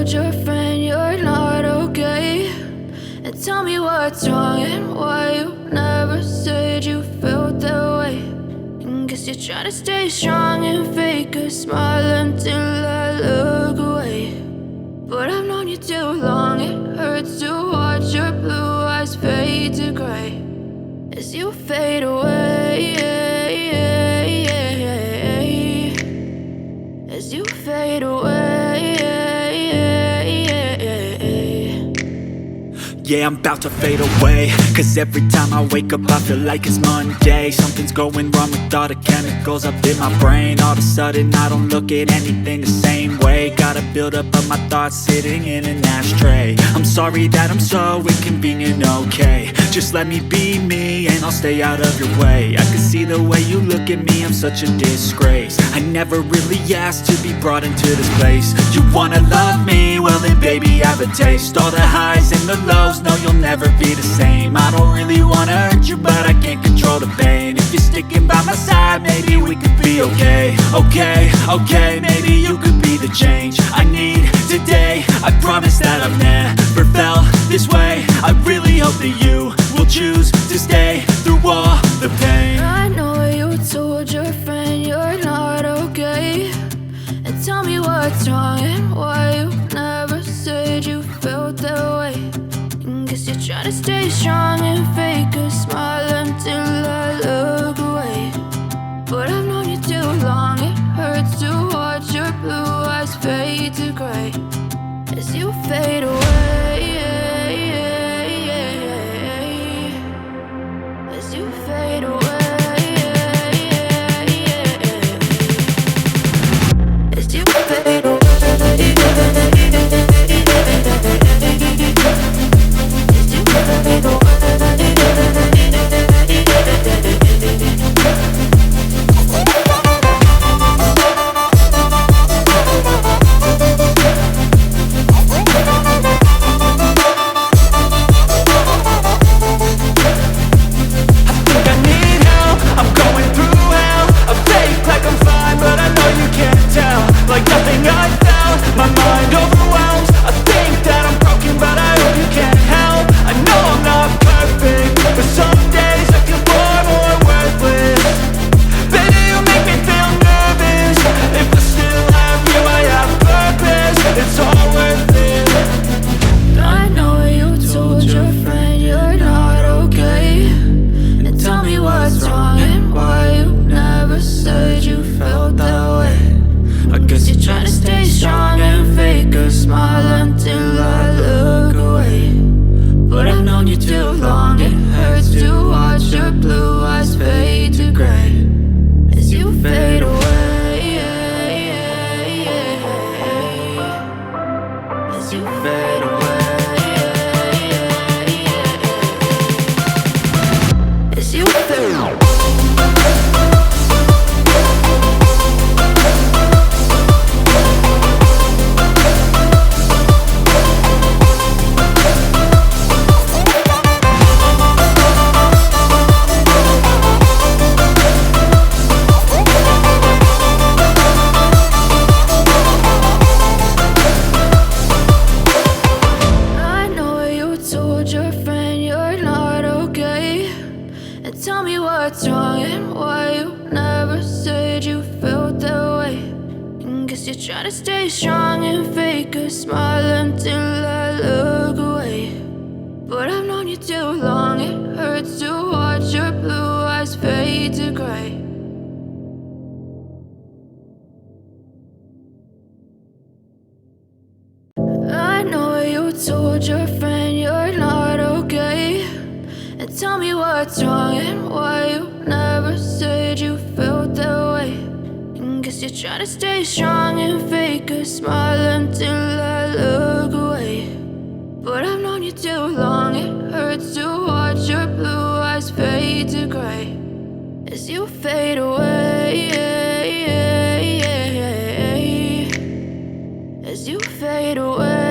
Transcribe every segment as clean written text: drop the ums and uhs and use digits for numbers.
told your friend you're not okay? And tell me what's wrong and why you never said you felt that way. And guess you're trying to stay strong and fake a smile until I look away. But I've known you too long, it hurts to watch your blue eyes fade to gray as you fade away, as you fade away. Yeah, I'm about to fade away, cause every time I wake up I feel like it's Monday. Something's going wrong with all the chemicals up in my brain. All of a sudden I don't look at anything the same way. Gotta build up of my thoughts sitting in an ashtray. I'm sorry that I'm so inconvenient, okay? Just let me be me and I'll stay out of your way. I can see the way you look at me, I'm such a disgrace. I never really asked to be brought into this place. You wanna love me? Well then baby, have a taste. All the highs and the lows, no, you'll never be the same. I don't really wanna hurt you, but I can't control the pain. If you're sticking by my side, maybe we could be okay. Okay, maybe you could be the change I need today. I promise that I've never felt this way. I really hope that you will choose to stay through all the pain. I know you told your friend you're not okay. And tell me what's wrong and why you never said you felt that way. Guess you're trying to stay strong and fake a smile until I look away. But I've known you too long, it hurts to watch your blue eyes fade to gray as you fade away, as you fade away, as you fade away. Try to stay strong and fake a smile until I look away. But I've known you too long, it hurts to watch your blue eyes fade to gray. I know you told your friend you're not okay. And tell me what's wrong and why you never said you felt that way. Guess you're trying to stay strong and fake a smile until I look away. But I've known you too long, it hurts to watch your blue eyes fade to gray as you fade away, as you fade away.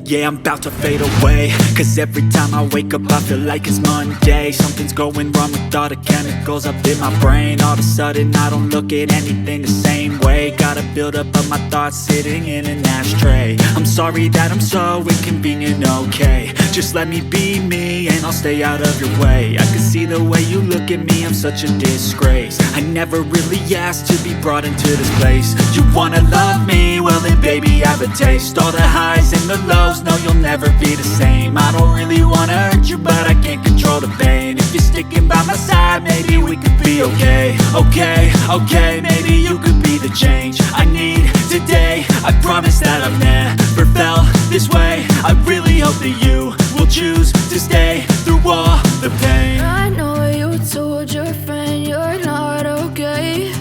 Yeah, I'm about to fade away, cause every time I wake up I feel like it's Monday. Something's going wrong with all the chemicals up in my brain. All of a sudden I don't look at anything the same way. Got a buildup of my thoughts sitting in an ashtray. I'm sorry that I'm so inconvenient, okay. Just let me be me and I'll stay out of your way. I can see the way you look at me, I'm such a disgrace. I never really asked to be brought into this place. You wanna love me? Well then baby I have a taste. All the highs and the lows, no you'll never be the same. I don't really wanna hurt you but I can't control the pain. If you're sticking by my side, maybe we could be okay. Okay, maybe you could be the change I need today. I promise that I've never felt this way. I really hope that you will choose to stay through all the pain. I know you told your friend you're not okay,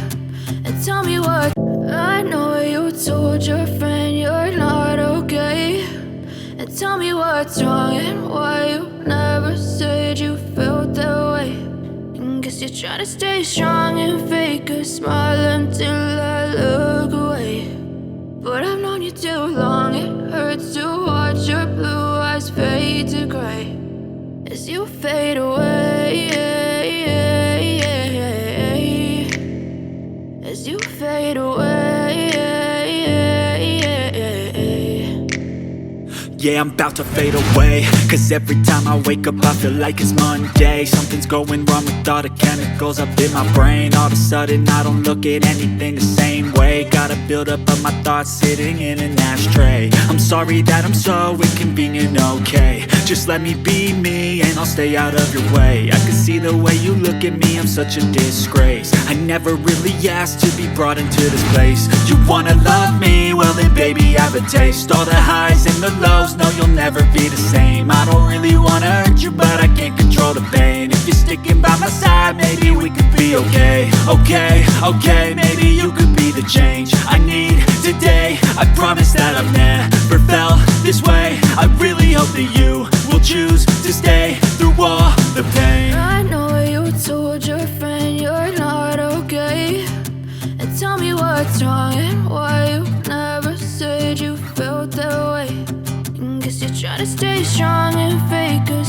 and tell me what. I know you told your friend you're not okay, and tell me what's wrong and why you never said you felt that way. And guess you're trying to stay strong and fake a smile until I look away. But I've known you too long, it hurts to watch your blue eyes fade to gray as you fade away, as you fade away. Yeah, I'm about to fade away, cause every time I wake up I feel like it's Monday. Something's going wrong with all the chemicals up in my brain. All of a sudden I don't look at anything the same way. Got a buildup of my thoughts sitting in an ashtray. I'm sorry that I'm so inconvenient, okay. Just let me be me and I'll stay out of your way. I can see the way you look at me, I'm such a disgrace. I never really asked to be brought into this place. You wanna love me? Well then baby I have a taste. All the highs and the lows, no you'll never be the same. I don't really wanna hurt you but I can't control the pain. If you're sticking by my side, maybe we could be okay. Okay, maybe you could be the change I need today. I promise that I've never felt this way. I really hope that you will choose to stay through all the pain. I know you told your friend you're not okay, and tell me what's wrong and why you never said you felt that way. And guess you're trying to stay strong and fake a